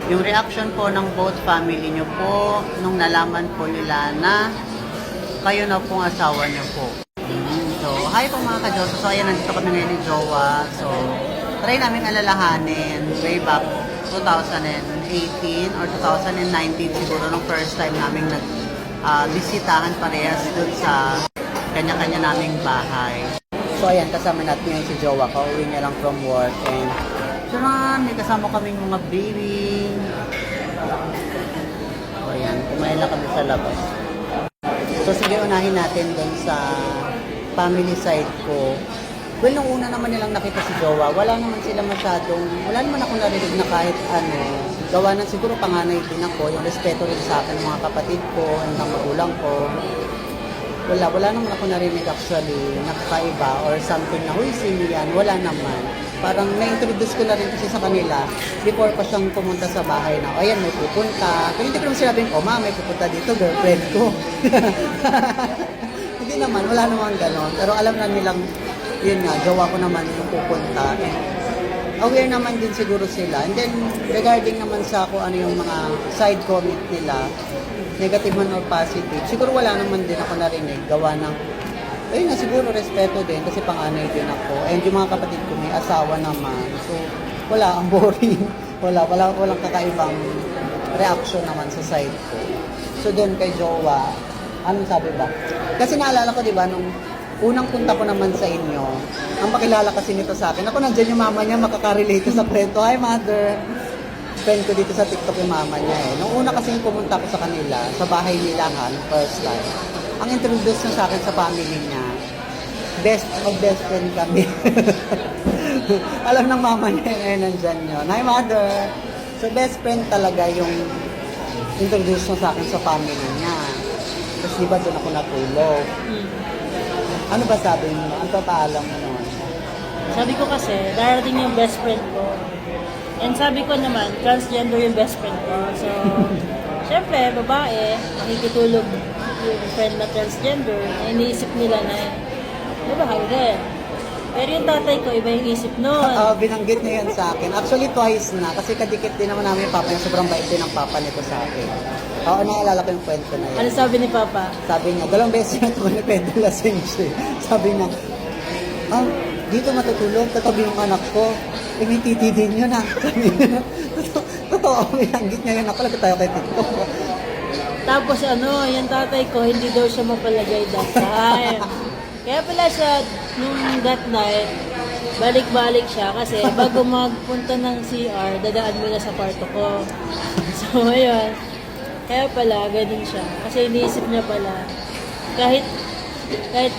Yung reaction po ng both family nyo po, nung nalaman po nila na kayo na pong asawa nyo po. So, hi po mga ka-Jowa. So, ayan, nandito kami ngayon ni Jowa. So, try namin alalahanin way back 2018 or 2019 siguro nung first time namin bisitahan parehas dun sa kanya-kanya naming bahay. So, ayan, kasama natin ngayon si Jowa. Kauwi niya lang from work and tara, may kasama kaming mga baby. O ayan, kumain na kami sa labas. So sige, unahin natin doon sa family side ko. Well, nung una naman nilang nakita si Jowa, wala naman ako narinig na kahit ano. Gawa na siguro panganay din ako, yung respeto rin sa akin ng mga kapatid ko, ng magulang ko. Wala naman ako narinig actually, nakakaiba or something na, huy, sino yan? Wala naman. Parang na-introduce ko na rin kasi sa kanila before pa siyang pumunta sa bahay na, ayan, may pupunta. Pero hindi ko naman sinabing, ma, may pupunta dito, girlfriend ko. Hindi naman, wala naman gano'n. Pero alam na nilang, yun nga, jowa ko naman yung pupunta. And aware naman din siguro sila. And then, regarding naman sa kung ano yung mga side comment nila, negative man or positive, siguro wala naman din ako narinig. Gawa ng, ayun na, siguro respeto din kasi panganay din ako. And yung mga kapatid ko may asawa naman. So, wala, ang boring. Walang kakaibang reaction naman sa side ko. So, doon kay Jowa, ano sabi ba? Kasi naalala ko, di ba, nung unang punta ko naman sa inyo, ang pakilala kasi nito sa akin, ako nandyan yung mama niya, makaka-relate sa kwento. Hi, mother! Friend ko dito sa TikTok yung mama niya eh. Nung una kasi pumunta ko sa kanila, sa bahay nila first time, ang introduce niya sa akin sa family niya, best friend kami. Alam ng mama niya ngayon nandyan yun. Hi, mother! So, best friend talaga yung introduce niya sa akin sa family niya. Tapos di ba doon ako natulog? Ano ba sabi mo? Ang papaalam mo nun? Sabi ko kasi, darating yung best friend ko. And sabi ko naman, transgender yung best friend ko. So, syempre, babae, makikitulog yung friend na transgender, na iniisip nila na, babae rin. Pero yung tatay ko, iba yung isip nun. Binanggit niya yan sa akin. Actually, twice na. Kasi kadikit din naman namin yung papa niya. Sobrang bait din ang papa nito sa akin. Oo, naalala ko yung kwento na yan. Ano sabi ni Papa? Sabi niya, 2 beses na ito ni Pedro lasing siya. Sabi niya, dito matutulog, tatabi yung anak ko. Eh, may titi din yun Sabi niya, totoo, binanggit niya yun. Ako lang tayo kay TikTok. Tapos yung tatay ko, hindi daw siya mapalagay that time. Kaya pala siya, nung that night, balik-balik siya kasi bago magpunta ng CR, dadaan muna sa kwarto ko. So, ayun. Kaya pala, ganun siya. Kasi iniisip niya pala, kahit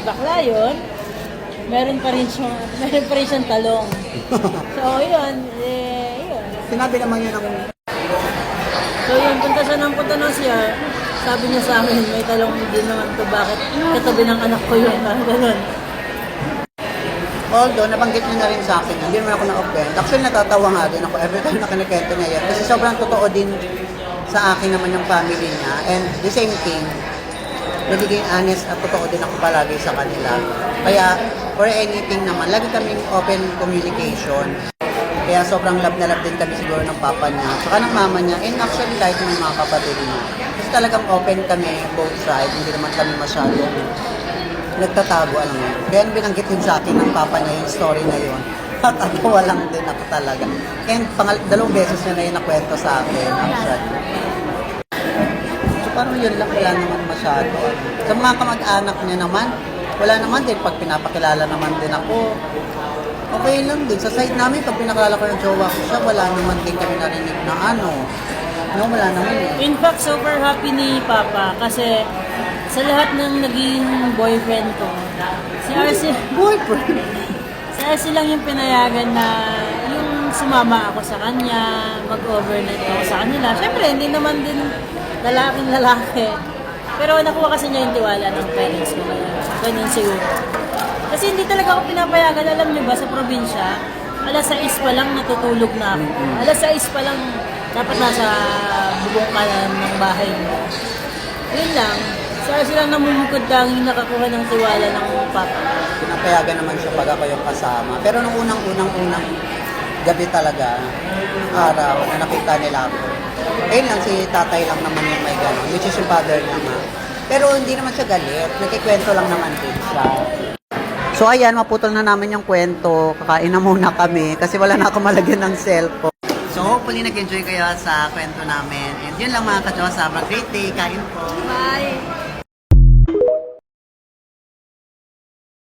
bakla yun, meron pa rin siyang talong. So, yun. Sinabi naman yun ako. So, yun, punta ng CR, sabi niya sa amin, may talong din naman to, bakit katabi ng anak ko yun, ganun. Although, nabanggit niya na rin sa akin, hindi naman ako na-offend. Actually, natatawa nga din ako every time na kinikento niya yan. Kasi sobrang totoo din sa akin naman yung family niya. And the same thing, nagiging honest at totoo din ako palagi sa kanila. Kaya, for anything naman, lagi kaming open communication. Kaya sobrang love na love din kami siguro ng papa niya, saka ng mama niya, and actually kahit ng mga kapatid niya. Kasi talagang open kami both sides, hindi naman kami masyadong nagtatago, alam mo. Kaya binanggit din sa akin ng papa niya yung story na yun. At walang din ako talaga. And 2 beses niya na yun nakwento sa akin, actually. So parang yun lang, wala naman masyado. Sa mga kamag-anak niya naman, wala naman din. Pag pinapakilala naman din ako, okay lang din. Sa side namin, pag pinakilala ko ng jowa ko siya, wala naman din kami narinig na wala naman eh. In fact, super happy ni Papa kasi sa lahat ng naging boyfriend ko, si RC, Boyfriend? si RC lang yung pinayagan na yung sumama ako sa kanya, mag-overnight ako sa kanila. Siyempre, hindi naman din lalaki. Pero nakuha kasi niya yung tiwala ng parents ko. Ganun siguro. Kasi hindi talaga ako pinapayagan. Alam niyo ba, sa probinsya, alas 6 pa lang natutulog na ako. Alas 6 pa lang dapat nasa bubong ka ng bahay mo. Yun lang. Sila namumukod lang yung nakakuha ng tiwala ng papa. Pinapayagan naman siya pag ako yung kasama. Pero nung unang gabi talaga, araw, na nakita nila ako, Ayun lang, si tatay lang naman yung may gano'n, which is yung father niya nga. Pero hindi naman siya galit, nagkikwento lang naman din siya. So ayan, maputol na namin yung kwento, kakain na muna kami kasi wala na ako malagyan ng cellphone. So hopefully nag-enjoy kayo sa kwento namin. And yun lang mga ka-Diyos, have a great day, kain po. Bye!